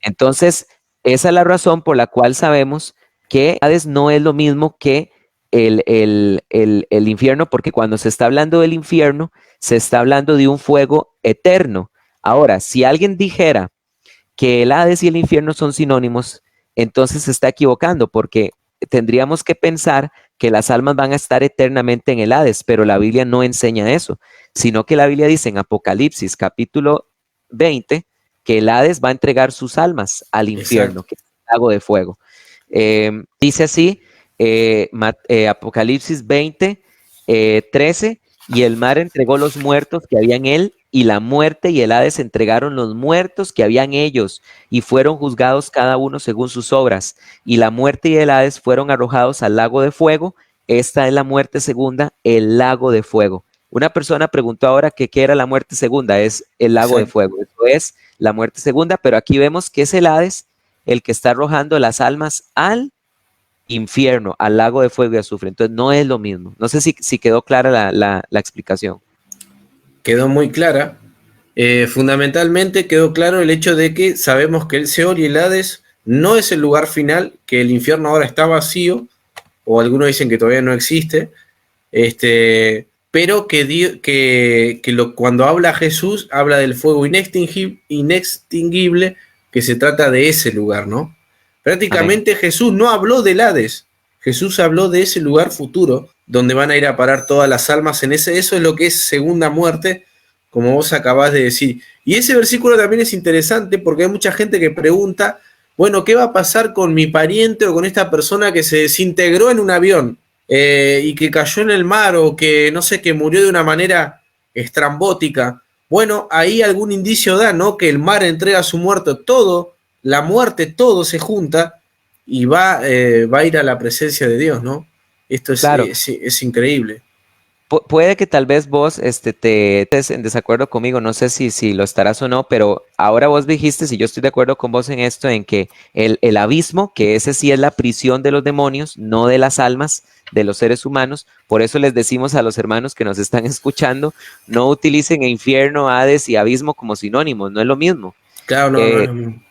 Entonces, esa es la razón por la cual sabemos que Hades no es lo mismo que el infierno, porque cuando se está hablando del infierno, se está hablando de un fuego eterno. Ahora, si alguien dijera que el Hades y el infierno son sinónimos, entonces se está equivocando, porque tendríamos que pensar que las almas van a estar eternamente en el Hades, pero la Biblia no enseña eso, sino que la Biblia dice en Apocalipsis capítulo 20 que el Hades va a entregar sus almas al infierno, Exacto. que es el lago de fuego. Dice así, Apocalipsis 20, 13, y el mar entregó los muertos que había en él, y la muerte y el Hades entregaron los muertos que había en ellos, y fueron juzgados cada uno según sus obras, y la muerte y el Hades fueron arrojados al lago de fuego. Esta es la muerte segunda, el lago de fuego. Una persona preguntó ahora que qué era la muerte segunda, es el lago de Exacto. fuego, eso es la muerte segunda, pero aquí vemos que es el Hades el que está arrojando las almas al infierno, al lago de fuego y azufre. Entonces no es lo mismo. No sé si quedó clara la explicación. Quedó muy clara. Fundamentalmente quedó claro el hecho de que sabemos que el Seol y el Hades no es el lugar final, que el infierno ahora está vacío, o algunos dicen que todavía no existe, pero cuando habla Jesús, habla del fuego inextinguible, que se trata de ese lugar, ¿no? Amén. Prácticamente Jesús no habló del Hades, Jesús habló de ese lugar futuro, donde van a ir a parar todas las almas eso es lo que es segunda muerte, como vos acabás de decir. Y ese versículo también es interesante porque hay mucha gente que pregunta, bueno, ¿qué va a pasar con mi pariente o con esta persona que se desintegró en un avión y que cayó en el mar o que, no sé, que murió de una manera estrambótica? Bueno, ahí algún indicio da, ¿no? Que el mar entrega su muerto, todo, la muerte, todo se junta y va a ir a la presencia de Dios, ¿no? Esto Claro, es increíble. puede que tal vez vos te estés en desacuerdo conmigo, no sé si lo estarás o no, pero ahora vos dijiste, si yo estoy de acuerdo con vos en esto, en que el abismo, que ese sí es la prisión de los demonios, no de las almas de los seres humanos, por eso les decimos a los hermanos que nos están escuchando, no utilicen infierno, Hades y abismo como sinónimos, no es lo mismo. Claro, no, no es Eh, lo mismo.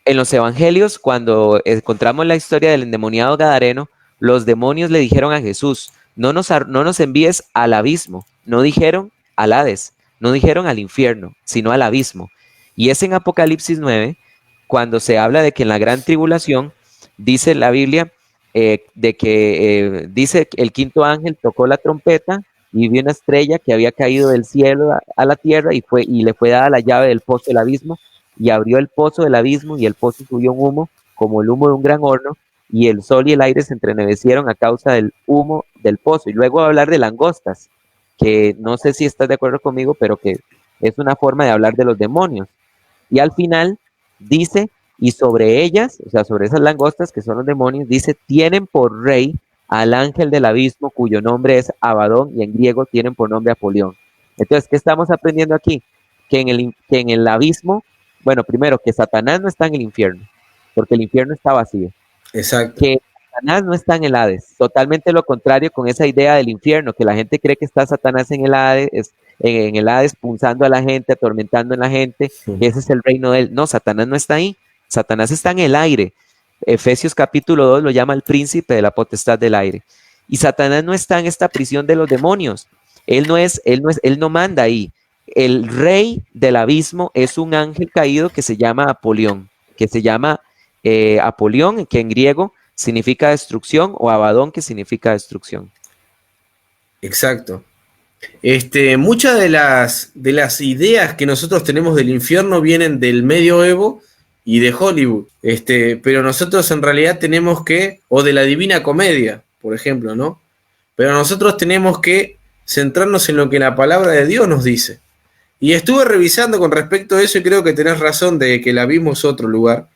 en los evangelios, cuando encontramos la historia del endemoniado Gadareno, los demonios le dijeron a Jesús, no nos envíes al abismo, no dijeron al Hades, no dijeron al infierno, sino al abismo. Y es en Apocalipsis 9, cuando se habla de que en la gran tribulación, dice la Biblia, de que dice el quinto ángel tocó la trompeta y vio una estrella que había caído del cielo a la tierra y le fue dada la llave del pozo del abismo y abrió el pozo del abismo y el pozo subió un humo como el humo de un gran horno y el sol y el aire se entrenevecieron a causa del humo del pozo. Y luego va a hablar de langostas, que no sé si estás de acuerdo conmigo, pero que es una forma de hablar de los demonios. Y al final dice, y sobre ellas, o sea, sobre esas langostas que son los demonios, dice, tienen por rey al ángel del abismo cuyo nombre es Abadón y en griego tienen por nombre Apolión. Entonces, ¿qué estamos aprendiendo aquí? Que en el abismo, bueno, primero, que Satanás no está en el infierno, porque el infierno está vacío. Exacto. Que Satanás no está en el Hades, totalmente lo contrario con esa idea del infierno, que la gente cree que está Satanás en el Hades, en el Hades punzando a la gente, atormentando a la gente, que ese es el reino de él. No, Satanás no está ahí, Satanás está en el aire. Efesios capítulo 2 lo llama el príncipe de la potestad del aire. Y Satanás no está en esta prisión de los demonios. Él no manda ahí. El rey del abismo es un ángel caído que se llama Apolión, que se llama Apolión, que en griego significa destrucción, o Abadón, que significa destrucción. Exacto. Muchas de las ideas que nosotros tenemos del infierno vienen del medioevo y de Hollywood. Pero nosotros en realidad tenemos que, o de la Divina Comedia, por ejemplo, ¿no? Pero nosotros tenemos que centrarnos en lo que la palabra de Dios nos dice. Y estuve revisando con respecto a eso y creo que tenés razón de que el abismo es otro lugar,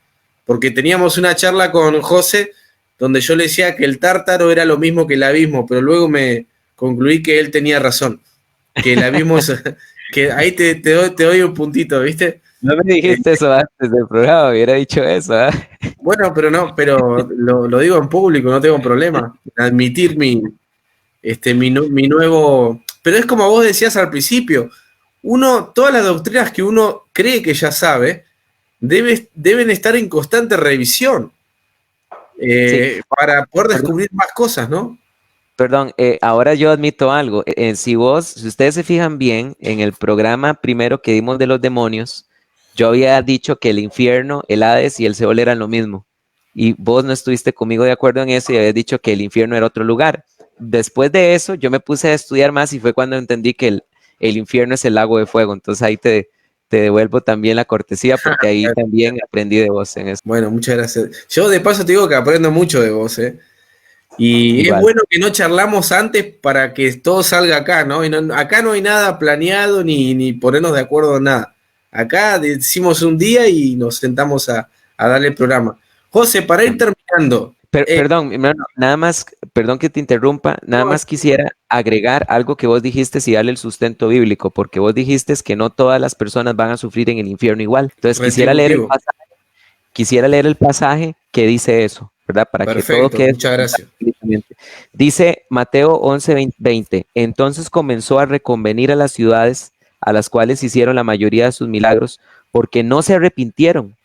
porque teníamos una charla con José donde yo le decía que el tártaro era lo mismo que el abismo, pero luego me concluí que él tenía razón, que el abismo es, que ahí te doy un puntito, ¿viste? No me Eh, dijiste eso antes del programa, hubiera dicho eso, ¿ah? bueno, pero no, pero lo digo en público, no tengo problema. En admitir mi nuevo. Pero es como vos decías al principio, todas las doctrinas que uno cree que ya sabe, deben estar en constante revisión Sí, para poder perdón, descubrir más cosas, ¿no? perdón, ahora yo admito algo. Si ustedes se fijan bien, en el programa primero que dimos de los demonios, yo había dicho que el infierno, el Hades y el Seol eran lo mismo. Y vos no estuviste conmigo de acuerdo en eso y habías dicho que el infierno era otro lugar. Después de eso, yo me puse a estudiar más y fue cuando entendí que el infierno es el lago de fuego. Entonces ahí te devuelvo también la cortesía porque ahí también aprendí de vos en eso. Bueno, muchas gracias. Yo de paso te digo que aprendo mucho de vos, ¿eh? Y es Igual. bueno que no charlamos antes para que todo salga acá, ¿no? Acá no hay nada planeado ni ponernos de acuerdo en nada. Acá decimos un día y nos sentamos a darle el programa. José, para ir terminando. Perdón, hermano, nada más, perdón que te interrumpa, nada No, más quisiera agregar algo que vos dijiste y darle el sustento bíblico, porque vos dijiste que no todas las personas van a sufrir en el infierno igual. Entonces retributivo. quisiera leer el pasaje que dice eso, ¿verdad? Para que todo Perfecto, quede muchas gracias. bíblicamente. Dice Mateo 11:20, entonces comenzó a reconvenir a las ciudades a las cuales hicieron la mayoría de sus milagros, porque no se arrepintieron.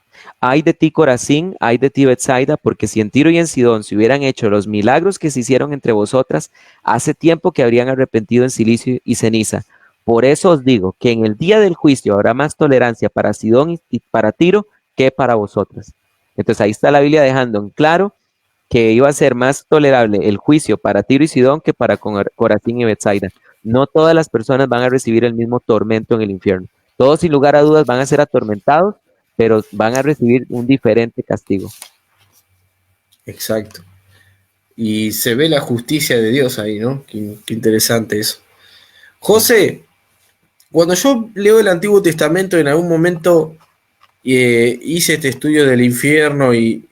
Ay de ti, Corazín, ay de ti, Betsaida, porque si en Tiro y en Sidón se hubieran hecho los milagros que se hicieron entre vosotras, hace tiempo que habrían arrepentido en silicio y ceniza. Por eso os digo que en el día del juicio habrá más tolerancia para Sidón y para Tiro que para vosotras. Entonces ahí está la Biblia dejando en claro que iba a ser más tolerable el juicio para Tiro y Sidón que para Corazín y Betsaida. No todas las personas van a recibir el mismo tormento en el infierno. Todos sin lugar a dudas van a ser atormentados, pero van a recibir un diferente castigo. Exacto. Y se ve la justicia de Dios ahí, ¿no? Qué interesante eso. José, cuando yo leo el Antiguo Testamento, en algún momento hice este estudio del infierno y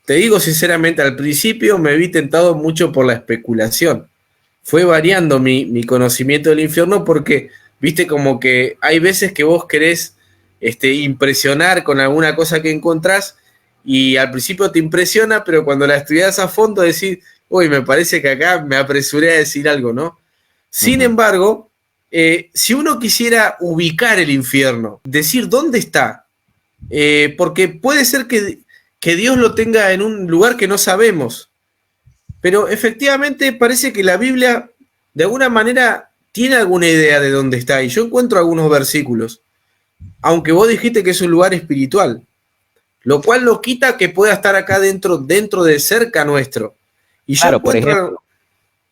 te digo sinceramente, al principio me vi tentado mucho por la especulación. Fue variando mi conocimiento del infierno porque, viste, como que hay veces que vos querés impresionar con alguna cosa que encontrás y al principio te impresiona, pero cuando la estudias a fondo decís, uy, me parece que acá me apresuré a decir algo, ¿no? Sin Ujú. embargo, si uno quisiera ubicar el infierno, decir dónde está, porque puede ser que Dios lo tenga en un lugar que no sabemos, pero efectivamente parece que la Biblia de alguna manera tiene alguna idea de dónde está, y yo encuentro algunos versículos, aunque vos dijiste que es un lugar espiritual, lo cual no quita que pueda estar acá dentro de cerca nuestro. Y yo Claro, por encuentro, ejemplo,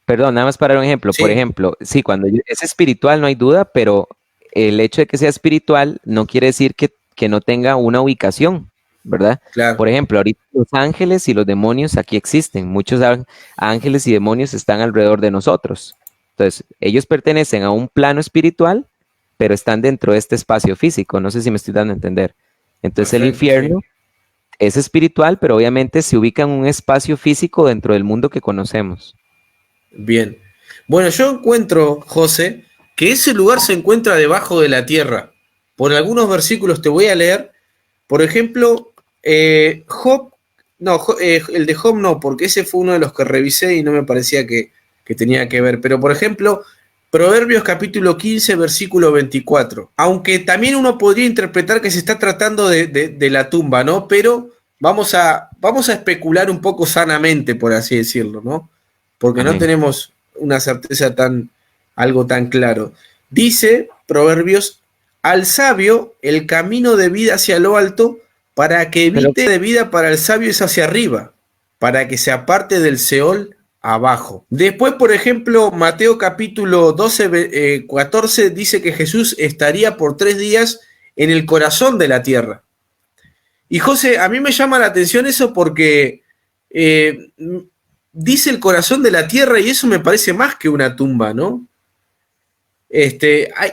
perdón, nada más para un ejemplo. Por sí, ejemplo, sí, es espiritual, no hay duda, pero el hecho de que sea espiritual no quiere decir que no tenga una ubicación, ¿verdad? claro, Por ejemplo, ahorita los ángeles y los demonios aquí existen. Muchos ángeles y demonios están alrededor de nosotros. Entonces, ellos pertenecen a un plano espiritual, pero están dentro de este espacio físico. No sé si me estoy dando a entender. Entonces, el perfecto, sí, infierno es espiritual, pero obviamente se ubica en un espacio físico dentro del mundo que conocemos. bien. Bueno, yo encuentro, José, que ese lugar se encuentra debajo de la tierra. Por algunos versículos te voy a leer. Por ejemplo, Job, no, el de Job no, porque ese fue uno de los que revisé y no me parecía que tenía que ver. Pero, por ejemplo, Proverbios capítulo 15, versículo 24. Aunque también uno podría interpretar que se está tratando de la tumba, ¿no? Pero vamos a especular un poco sanamente, por así decirlo, ¿no? Porque no Amén. tenemos una certeza algo tan claro. Dice Proverbios, al sabio el camino de vida hacia lo alto, para que Pero evite de vida para el sabio es hacia arriba, para que se aparte del Seol abajo. Después, por ejemplo, Mateo capítulo 12, 14 dice que Jesús estaría por 3 días en el corazón de la tierra. Y José, a mí me llama la atención eso porque eh, dice el corazón de la tierra y eso me parece más que una tumba, ¿no?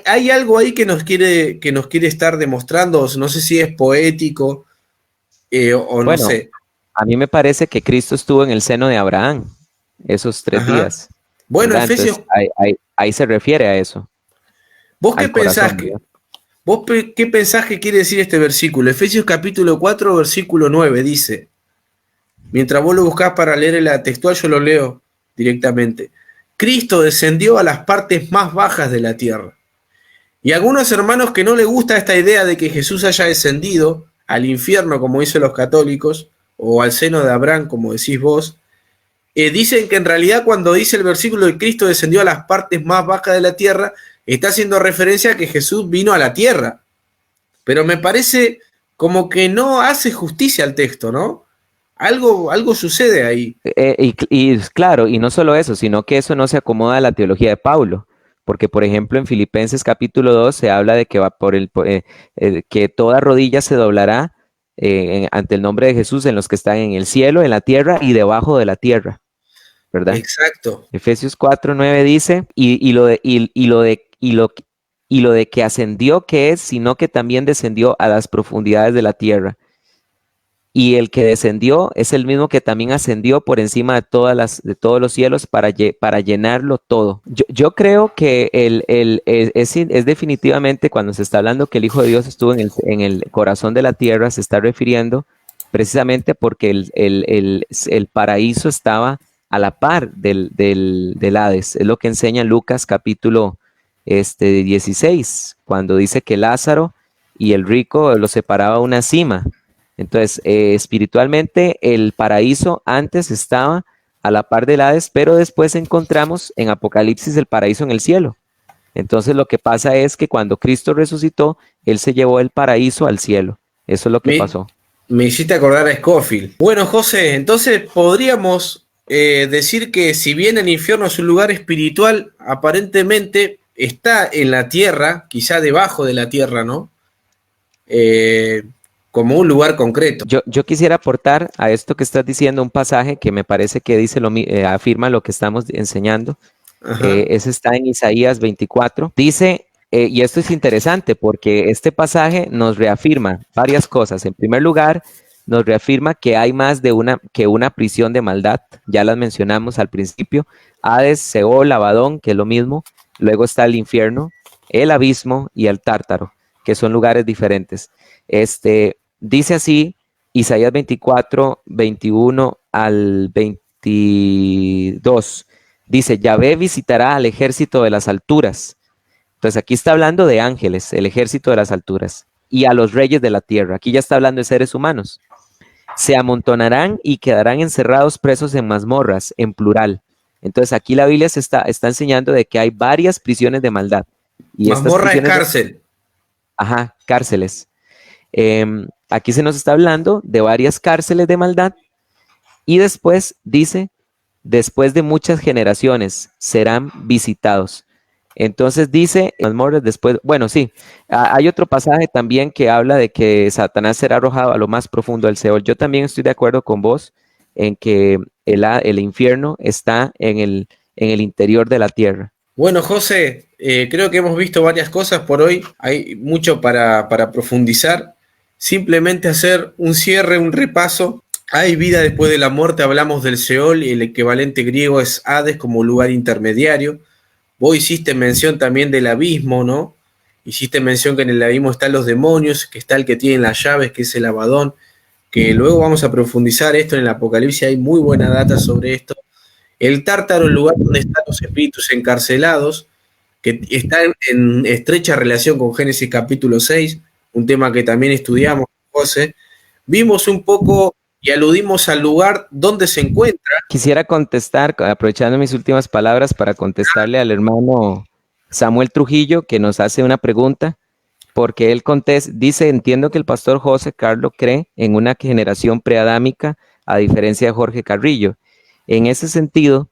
Hay algo ahí que nos quiere estar demostrando, no sé si es poético o no bueno, sé. a mí me parece que Cristo estuvo en el seno de Abraham esos tres Ajá. días, Bueno, ¿verdad? Entonces Efesios, ahí se refiere a eso, ¿vos qué al pensás corazón, que, ¿verdad? ¿Vos qué pensás que quiere decir este versículo? Efesios capítulo 4, versículo 9 dice, mientras vos lo buscás para leer la textual, yo lo leo directamente. Cristo descendió a las partes más bajas de la tierra. Y a algunos hermanos que no les gusta esta idea de que Jesús haya descendido al infierno, como dicen los católicos, o al seno de Abraham, como decís vos, dicen que en realidad cuando dice el versículo de Cristo descendió a las partes más bajas de la tierra, está haciendo referencia a que Jesús vino a la tierra. Pero me parece como que no hace justicia al texto, ¿no? Algo sucede ahí. Claro, y no solo eso, sino que eso no se acomoda a la teología de Pablo, porque por ejemplo en Filipenses capítulo 2 se habla de que va que toda rodilla se doblará ante el nombre de Jesús en los que están en el cielo, en la tierra y debajo de la tierra, ¿verdad? Exacto. Efesios 4:9 dice, y lo de que ascendió que es, sino que también descendió a las profundidades de la tierra. Y el que descendió es el mismo que también ascendió por encima de todos los cielos para llenarlo todo. Yo creo que es definitivamente cuando se está hablando que el Hijo de Dios estuvo en el corazón de la tierra, se está refiriendo precisamente porque el paraíso estaba a la par del Hades. Es lo que enseña Lucas capítulo 16, cuando dice que Lázaro y el rico lo separaba una cima. Entonces, espiritualmente, el paraíso antes estaba a la par del Hades, pero después encontramos en Apocalipsis el paraíso en el cielo. Entonces, lo que pasa es que cuando Cristo resucitó, Él se llevó el paraíso al cielo. Eso es lo que pasó. Me hiciste acordar a Scofield. Bueno, José, entonces podríamos decir que si bien el infierno es un lugar espiritual, aparentemente está en la tierra, quizá debajo de la tierra, ¿no? Como un lugar concreto. Yo quisiera aportar a esto que estás diciendo un pasaje que me parece que dice afirma lo que estamos enseñando. Ese está en Isaías 24. Dice, y esto es interesante porque este pasaje nos reafirma varias cosas. En primer lugar, nos reafirma que hay más de una prisión de maldad. Ya las mencionamos al principio. Hades, Seol, Abadón, que es lo mismo. Luego está el infierno, el abismo y el tártaro, que son lugares diferentes. Dice así, Isaías 24, 21 al 22. Dice, Yahvé visitará al ejército de las alturas. Entonces aquí está hablando de ángeles, el ejército de las alturas, y a los reyes de la tierra. Aquí ya está hablando de seres humanos. Se amontonarán y quedarán encerrados presos en mazmorras, en plural. Entonces aquí la Biblia está enseñando de que hay varias prisiones de maldad. Y mazmorra es cárcel. Ajá, cárceles. Aquí se nos está hablando de varias cárceles de maldad. Y después dice, después de muchas generaciones serán visitados. Entonces dice, después, bueno, sí, hay otro pasaje también que habla de que Satanás será arrojado a lo más profundo del Seol. Yo también estoy de acuerdo con vos en que el infierno está en el interior de la tierra. Bueno, José, creo que hemos visto varias cosas por hoy. Hay mucho para profundizar. Simplemente hacer un cierre, un repaso. Hay vida después de la muerte, hablamos del Seol y el equivalente griego es Hades como lugar intermediario. Vos hiciste mención también del abismo, ¿no? Hiciste mención que en el abismo están los demonios, que está el que tiene las llaves, que es el Abadón, que luego vamos a profundizar esto en el Apocalipsis, hay muy buena data sobre esto. El Tártaro, el lugar donde están los espíritus encarcelados, que está en estrecha relación con Génesis capítulo 6, un tema que también estudiamos, José. Vimos un poco y aludimos al lugar donde se encuentra. Quisiera contestar, aprovechando mis últimas palabras, para contestarle al hermano Samuel Trujillo, que nos hace una pregunta, porque él dice, entiendo que el pastor José Carlos cree en una generación preadámica, a diferencia de Jorge Carrillo. En ese sentido,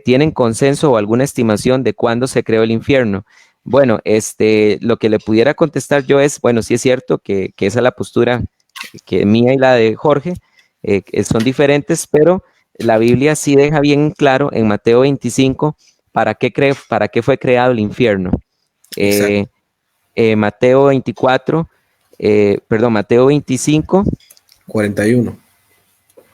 ¿tienen consenso o alguna estimación de cuándo se creó el infierno? Bueno, lo que le pudiera contestar yo es, bueno, sí es cierto que esa es la postura que mía y la de Jorge, son diferentes, pero la Biblia sí deja bien claro en Mateo 25 para qué fue creado el infierno. Mateo 25, 41.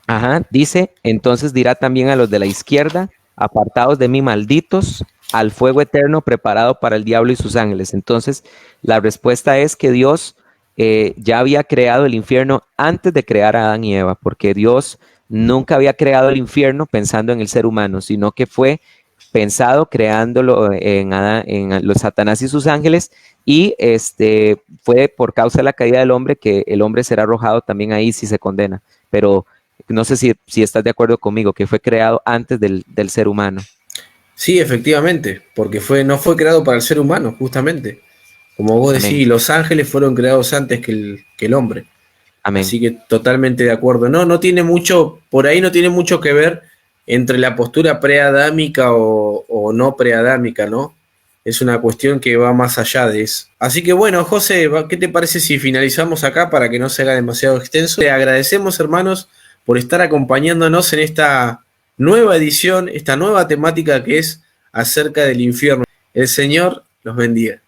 Ajá, dice, entonces dirá también a los de la izquierda, apartados de mí, malditos, al fuego eterno preparado para el diablo y sus ángeles. Entonces, la respuesta es que Dios ya había creado el infierno antes de crear a Adán y Eva, porque Dios nunca había creado el infierno pensando en el ser humano, sino que fue pensado creándolo en los Satanás y sus ángeles, y fue por causa de la caída del hombre que el hombre será arrojado también ahí si se condena. Pero no sé si estás de acuerdo conmigo, que fue creado antes del ser humano. Sí, efectivamente, porque no fue creado para el ser humano, justamente. Como vos Amén. decís, los ángeles fueron creados antes que el hombre. Amén. Así que totalmente de acuerdo. No tiene mucho, por ahí no tiene mucho que ver entre la postura preadámica o no preadámica, ¿no? Es una cuestión que va más allá de eso. Así que bueno, José, ¿qué te parece si finalizamos acá para que no se haga demasiado extenso? Te agradecemos, hermanos, por estar acompañándonos en esta nueva edición, esta nueva temática que es acerca del infierno. El Señor los bendiga.